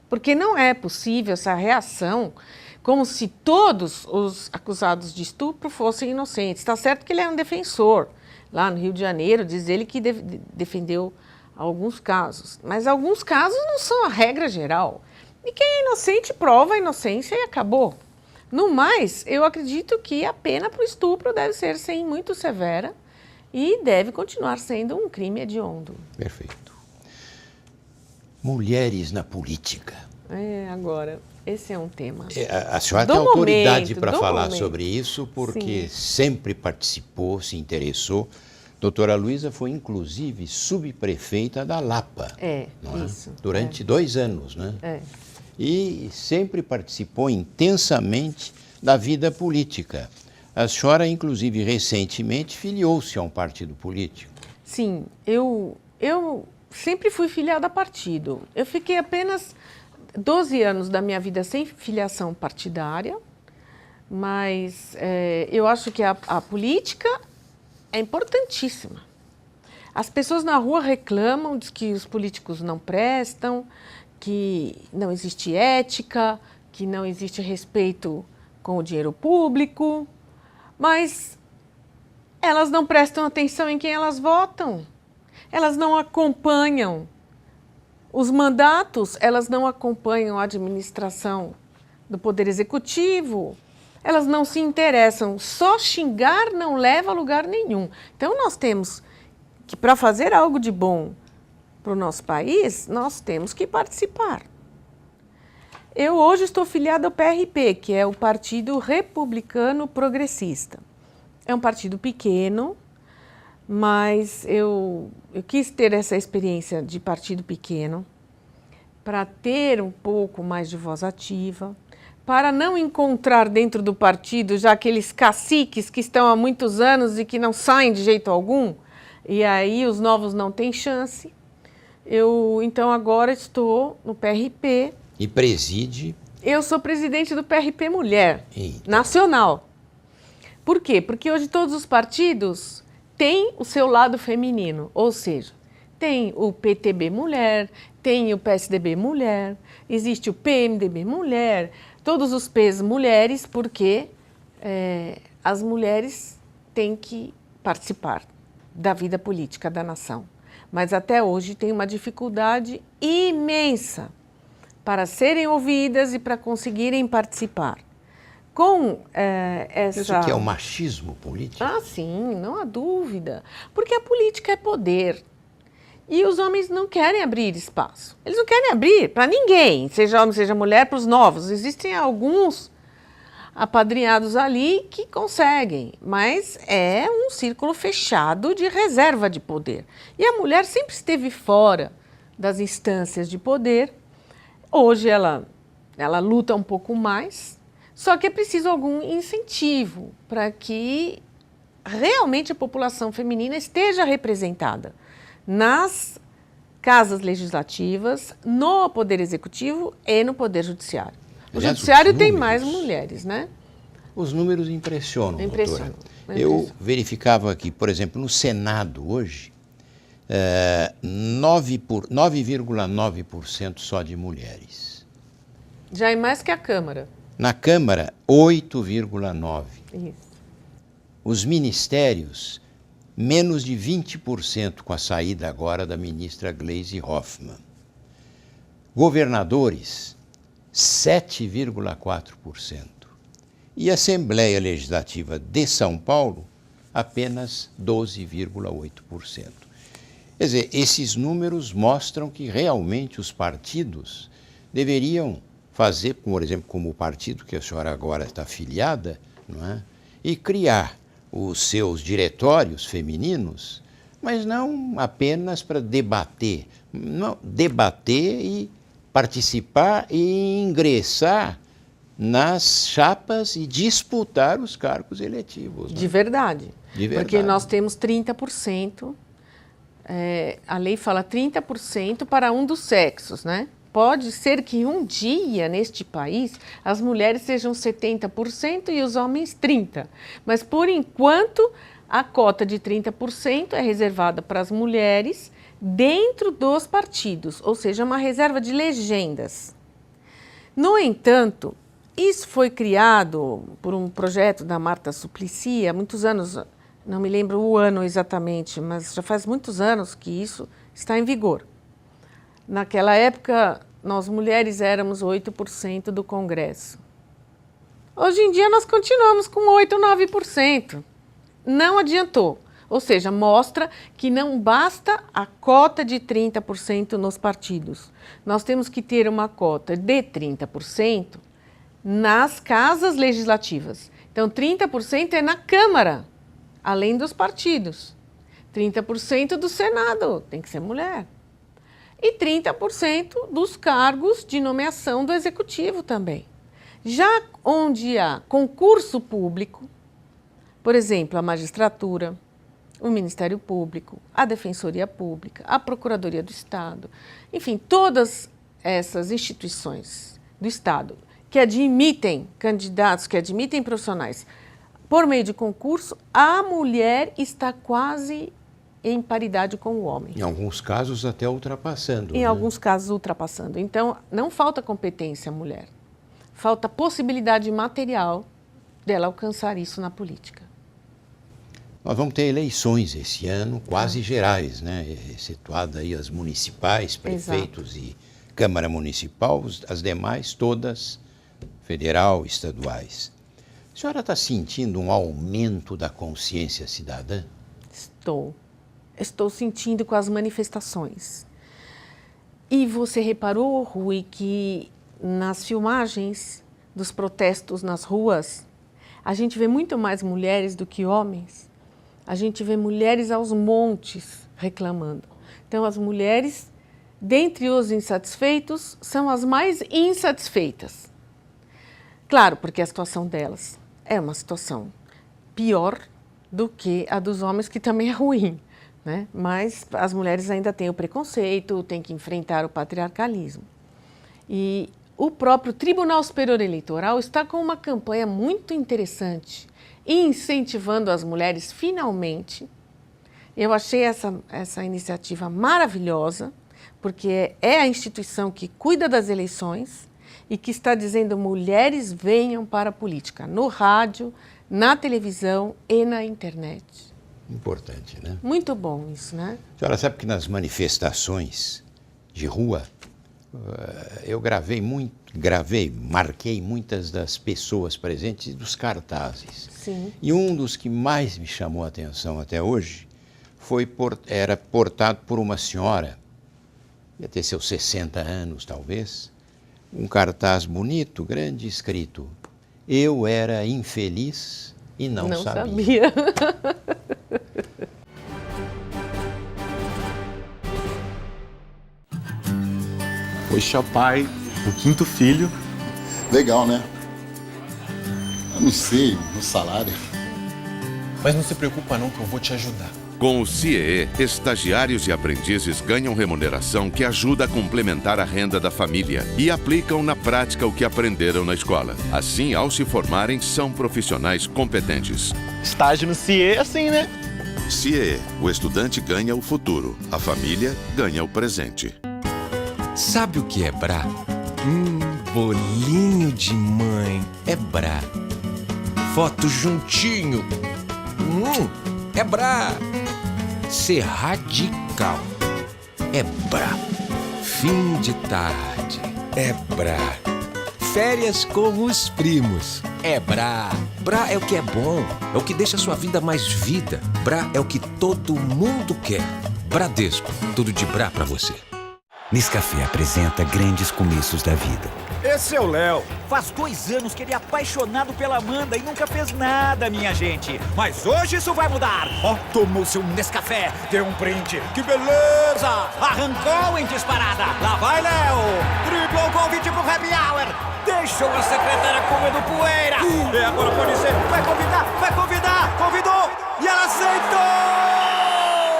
Porque não é possível essa reação como se todos os acusados de estupro fossem inocentes. Está certo que ele é um defensor. Lá no Rio de Janeiro, diz ele que defendeu alguns casos. Mas alguns casos não são a regra geral. E quem é inocente prova a inocência e acabou. No mais, eu acredito que a pena para o estupro deve ser, sim, muito severa e deve continuar sendo um crime hediondo. Perfeito. Mulheres na política. Agora, esse é um tema. A senhora tem autoridade para falar sobre isso, porque sempre participou, se interessou. Doutora Luísa foi, inclusive, subprefeita da Lapa. Isso. Durante 2 anos, né? E sempre participou intensamente da vida política. A senhora, inclusive, recentemente, filiou-se a um partido político. Sim, eu sempre fui filiada a partido. Eu fiquei apenas 12 anos da minha vida sem filiação partidária, mas eu acho que a política é importantíssima. As pessoas na rua reclamam de que os políticos não prestam, que não existe ética, que não existe respeito com o dinheiro público, mas elas não prestam atenção em quem elas votam. Elas não acompanham os mandatos, elas não acompanham a administração do Poder Executivo, elas não se interessam. Só xingar não leva a lugar nenhum. Então, nós temos que, para fazer algo de bom para o nosso país, nós temos que participar. Eu hoje estou filiada ao PRP, que é o Partido Republicano Progressista. É um partido pequeno, mas eu quis ter essa experiência de partido pequeno para ter um pouco mais de voz ativa, para não encontrar dentro do partido já aqueles caciques que estão há muitos anos e que não saem de jeito algum, e aí os novos não têm chance. Eu, então, agora estou no PRP. E preside? Eu sou presidente do PRP Mulher, nacional. Por quê? Porque hoje todos os partidos têm o seu lado feminino, ou seja, tem o PTB Mulher, tem o PSDB Mulher, existe o PMDB Mulher, todos os P's mulheres, porque as mulheres têm que participar da vida política da nação. Mas até hoje tem uma dificuldade imensa para serem ouvidas e para conseguirem participar. Com essa... Isso que é o machismo político? Ah, sim, não há dúvida. Porque a política é poder. E os homens não querem abrir espaço. Eles não querem abrir para ninguém, seja homem, seja mulher, para os novos. Existem alguns apadrinhados ali que conseguem, mas é um círculo fechado de reserva de poder. E a mulher sempre esteve fora das instâncias de poder. Hoje ela luta um pouco mais, só que é preciso algum incentivo para que realmente a população feminina esteja representada nas casas legislativas, no Poder Executivo e no Poder Judiciário. O Judiciário tem mais mulheres, né? Os números impressionam, doutora. Eu verificava aqui, por exemplo, no Senado hoje, 9,9% só de mulheres. Já é mais que a Câmara. Na Câmara, 8,9%. Isso. Os ministérios, menos de 20% com a saída agora da ministra Gleisi Hoffmann. Governadores, 7,4%. E a Assembleia Legislativa de São Paulo, apenas 12,8%. Quer dizer, esses números mostram que realmente os partidos deveriam fazer, por exemplo, como o partido que a senhora agora está afiliada, não é? E criar os seus diretórios femininos, mas não apenas para debater. Não, debater e participar e ingressar nas chapas e disputar os cargos eletivos. Né? De verdade. De verdade. Porque nós temos 30%, a lei fala 30% para um dos sexos, né? Pode ser que um dia, neste país, as mulheres sejam 70% e os homens 30%. Mas, por enquanto, a cota de 30% é reservada para as mulheres dentro dos partidos, ou seja, uma reserva de legendas. No entanto, isso foi criado por um projeto da Marta Suplicy há muitos anos, não me lembro o ano exatamente, mas já faz muitos anos que isso está em vigor. Naquela época, nós mulheres éramos 8% do Congresso. Hoje em dia nós continuamos com 8, 9%. Não adiantou. Ou seja, mostra que não basta a cota de 30% nos partidos. Nós temos que ter uma cota de 30% nas casas legislativas. Então, 30% é na Câmara, além dos partidos. 30% do Senado tem que ser mulher. E 30% dos cargos de nomeação do Executivo também. Já onde há concurso público, por exemplo, a magistratura, o Ministério Público, a Defensoria Pública, a Procuradoria do Estado, enfim, todas essas instituições do Estado que admitem candidatos, que admitem profissionais por meio de concurso, a mulher está quase em paridade com o homem. Em alguns casos até ultrapassando. Em alguns casos ultrapassando. Então, não falta competência à mulher. Falta possibilidade material dela alcançar isso na política. Nós vamos ter eleições esse ano, quase gerais, né? Excetuada aí as municipais, prefeitos e Câmara Municipal, as demais todas federal, estaduais. A senhora está sentindo um aumento da consciência cidadã? Estou sentindo com as manifestações. E você reparou, Rui, que nas filmagens dos protestos nas ruas, a gente vê muito mais mulheres do que homens. A gente vê mulheres aos montes reclamando. Então, as mulheres, dentre os insatisfeitos, são as mais insatisfeitas. Claro, porque a situação delas é uma situação pior do que a dos homens, que também é ruim, né? Mas as mulheres ainda têm o preconceito, têm que enfrentar o patriarcalismo. E o próprio Tribunal Superior Eleitoral está com uma campanha muito interessante, incentivando as mulheres finalmente. Eu achei essa iniciativa maravilhosa, porque é a instituição que cuida das eleições e que está dizendo mulheres venham para a política, no rádio, na televisão e na internet. Importante, né? Muito bom isso, né? A senhora sabe que nas manifestações de rua, eu marquei muitas das pessoas presentes e dos cartazes. Sim. E um dos que mais me chamou a atenção até hoje era portado por uma senhora, ia ter seus 60 anos talvez, um cartaz bonito, grande, escrito: eu era infeliz e não sabia. Poxa, pai, o quinto filho. Legal, né? Eu não sei, no salário. Mas não se preocupa não que eu vou te ajudar. Com o CIEE, estagiários e aprendizes ganham remuneração que ajuda a complementar a renda da família e aplicam na prática o que aprenderam na escola. Assim, ao se formarem, são profissionais competentes. Estágio no CIE é assim, né? CIEE, o estudante ganha o futuro, a família ganha o presente. Sabe o que é Brá? Bolinho de mãe é Brá. Foto juntinho. É Brá. Ser radical é Brá. Fim de tarde é Brá. Férias com os primos é Brá. Brá é o que é bom, é o que deixa a sua vida mais vida. Brá é o que todo mundo quer. Bradesco, tudo de Brá pra você. Nescafé apresenta grandes começos da vida. Esse é o Léo. Faz 2 anos que ele é apaixonado pela Amanda e nunca fez nada, minha gente. Mas hoje isso vai mudar. Ó, tomou seu Nescafé, deu um print. Que beleza! Arrancou em disparada. Lá vai, Léo. Driblou o convite pro Happy Hour. Deixou a secretária comendo poeira. E agora pode ser. Vai convidar. Convidou e ela aceitou!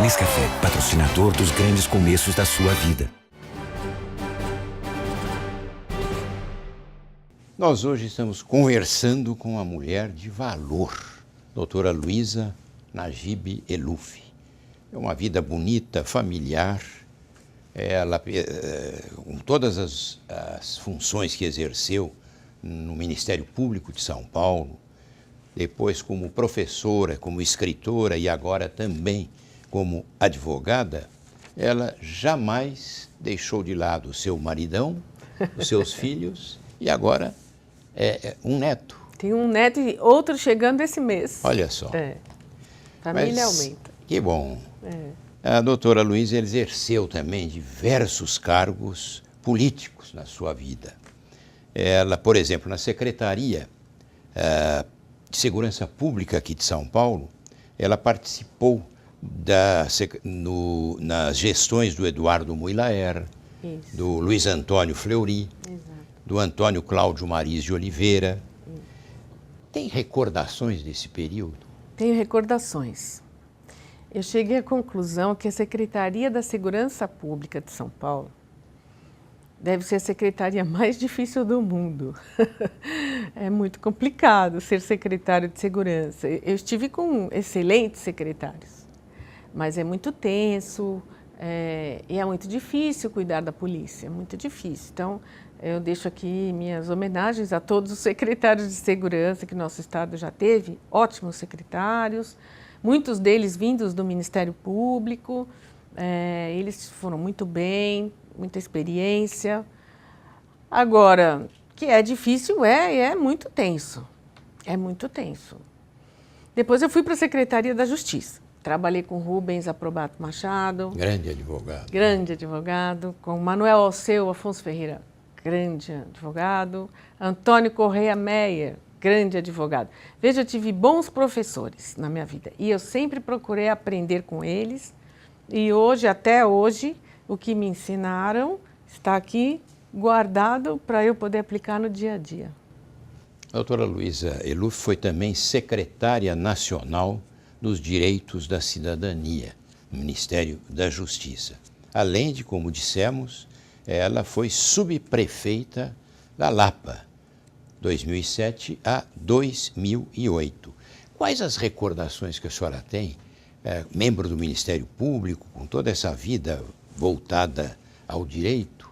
Nescafé, patrocinador dos grandes começos da sua vida. Nós hoje estamos conversando com uma mulher de valor, doutora Luísa Najib Eluf. É uma vida bonita, familiar, ela, com todas as funções que exerceu no Ministério Público de São Paulo, depois como professora, como escritora e agora também como advogada, ela jamais deixou de lado o seu maridão, os seus filhos e agora um neto. Tem um neto e outro chegando esse mês. Olha só. Família Mas, aumenta. Que bom. A doutora Luísa exerceu também diversos cargos políticos na sua vida. Ela, por exemplo, na Secretaria de Segurança Pública aqui de São Paulo, ela participou nas gestões do Eduardo Muylaer, do Luiz Antônio Fleury, do Antônio Cláudio Mariz de Oliveira. Tem recordações desse período? Tenho recordações. Eu cheguei à conclusão que a Secretaria da Segurança Pública de São Paulo deve ser a secretaria mais difícil do mundo. É muito complicado ser secretário de segurança. Eu estive com excelentes secretários, mas é muito tenso e é muito difícil cuidar da polícia, é muito difícil. Então, eu deixo aqui minhas homenagens a todos os secretários de segurança que nosso estado já teve, ótimos secretários, muitos deles vindos do Ministério Público, eles foram muito bem, muita experiência. Agora, que é difícil, é muito tenso, é muito tenso. Depois eu fui para a Secretaria da Justiça, trabalhei com Rubens Aprobato Machado. Grande advogado. Grande advogado, com Manuel Alceu Afonso Ferreira, grande advogado, Antônio Correia Meyer, grande advogado. Veja, eu tive bons professores na minha vida e eu sempre procurei aprender com eles e hoje, até hoje, o que me ensinaram está aqui guardado para eu poder aplicar no dia a dia. A doutora Luísa Eluf foi também secretária nacional dos Direitos da Cidadania, no Ministério da Justiça. Além de, como dissemos, ela foi subprefeita da Lapa, 2007 a 2008. Quais as recordações que a senhora tem, membro do Ministério Público, com toda essa vida voltada ao direito,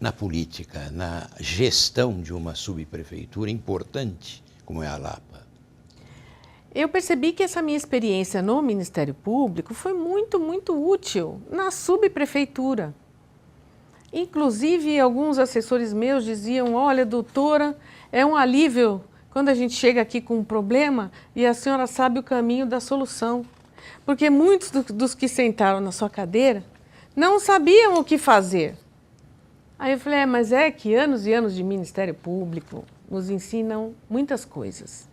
na política, na gestão de uma subprefeitura importante como é a Lapa? Eu percebi que essa minha experiência no Ministério Público foi muito, muito útil na subprefeitura. Inclusive, alguns assessores meus diziam, olha, doutora, é um alívio quando a gente chega aqui com um problema e a senhora sabe o caminho da solução. Porque muitos dos que sentaram na sua cadeira não sabiam o que fazer. Aí eu falei, mas é que anos e anos de Ministério Público nos ensinam muitas coisas.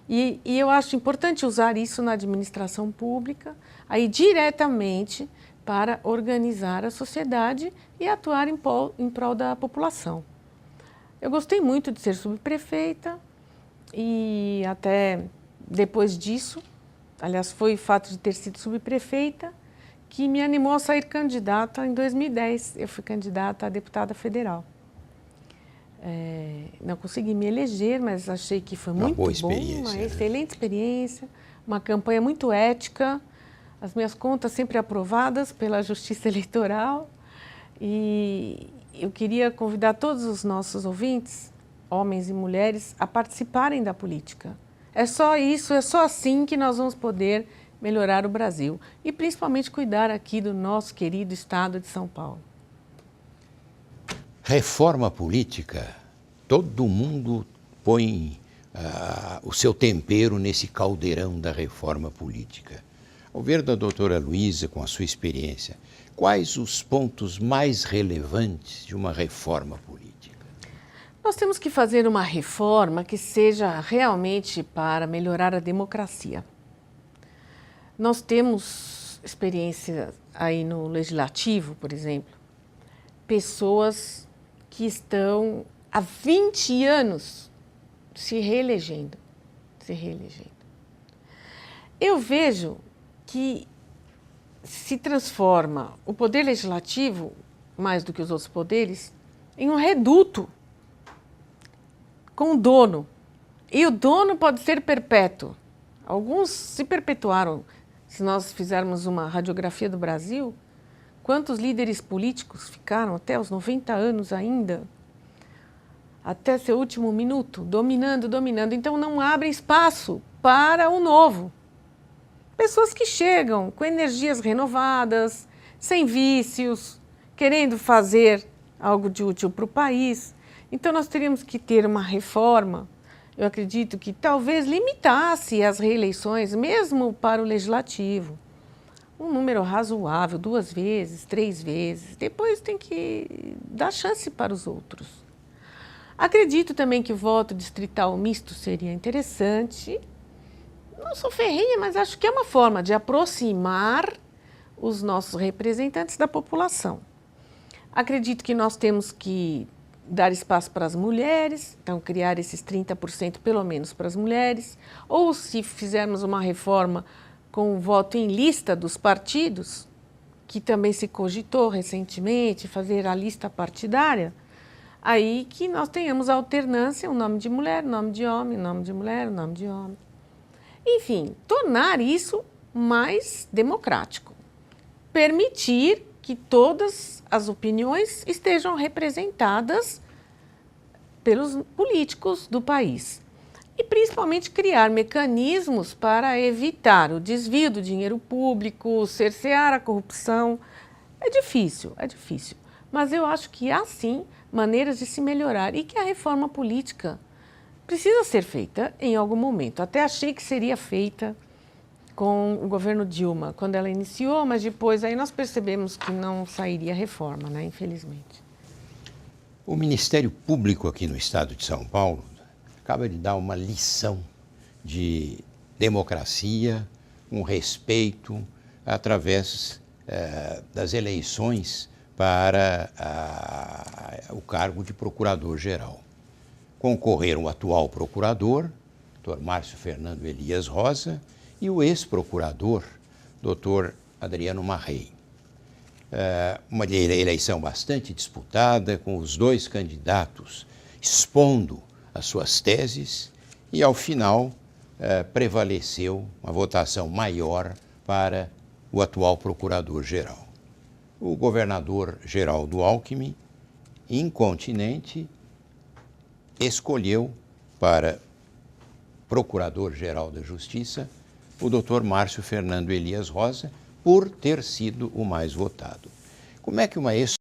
E eu acho importante usar isso na administração pública, aí diretamente para organizar a sociedade e atuar em prol da população. Eu gostei muito de ser subprefeita e até depois disso, aliás, foi o fato de ter sido subprefeita que me animou a sair candidata em 2010. Eu fui candidata a deputada federal. Não consegui me eleger, mas achei que foi muito bom, uma excelente experiência, uma campanha muito ética, as minhas contas sempre aprovadas pela Justiça Eleitoral. E eu queria convidar todos os nossos ouvintes, homens e mulheres, a participarem da política. É só isso, é só assim que nós vamos poder melhorar o Brasil e principalmente cuidar aqui do nosso querido estado de São Paulo. Reforma política, todo mundo põe o seu tempero nesse caldeirão da reforma política. Ao ver da doutora Luísa, com a sua experiência, quais os pontos mais relevantes de uma reforma política? Nós temos que fazer uma reforma que seja realmente para melhorar a democracia. Nós temos experiência aí no Legislativo, por exemplo, pessoas que estão há 20 anos se reelegendo. Eu vejo que se transforma o poder legislativo, mais do que os outros poderes, em um reduto com o dono. E o dono pode ser perpétuo. Alguns se perpetuaram. Se nós fizermos uma radiografia do Brasil, Quantos líderes políticos ficaram até os 90 anos ainda, até seu último minuto, dominando, dominando. Então, não abrem espaço para o novo. Pessoas que chegam com energias renovadas, sem vícios, querendo fazer algo de útil para o país. Então, nós teríamos que ter uma reforma, eu acredito que talvez limitasse as reeleições, mesmo para o legislativo. Um número razoável, 2 vezes, 3 vezes. Depois tem que dar chance para os outros. Acredito também que o voto distrital misto seria interessante. Não sou ferrenha, mas acho que é uma forma de aproximar os nossos representantes da população. Acredito que nós temos que dar espaço para as mulheres, então criar esses 30% pelo menos para as mulheres, ou se fizermos uma reforma com o voto em lista dos partidos, que também se cogitou recentemente, fazer a lista partidária, aí que nós tenhamos a alternância, o nome de mulher, o nome de homem, o nome de mulher, o nome de homem. Enfim, tornar isso mais democrático. Permitir que todas as opiniões estejam representadas pelos políticos do país. E principalmente criar mecanismos para evitar o desvio do dinheiro público, cercear a corrupção. É difícil, mas eu acho que há sim maneiras de se melhorar e que a reforma política precisa ser feita em algum momento. Até achei que seria feita com o governo Dilma, quando ela iniciou, mas depois aí nós percebemos que não sairia reforma, né, infelizmente. O Ministério Público aqui no estado de São Paulo acaba de dar uma lição de democracia, um respeito através das eleições para o cargo de procurador-geral. Concorreram o atual procurador, Dr. Márcio Fernando Elias Rosa, e o ex-procurador, Dr. Adriano Marrei. Uma eleição bastante disputada, com os 2 candidatos expondo as suas teses, e ao final prevaleceu uma votação maior para o atual procurador-geral. O governador Geraldo Alckmin, incontinente, escolheu para procurador-geral da Justiça o Dr. Márcio Fernando Elias Rosa, por ter sido o mais votado. Como é que uma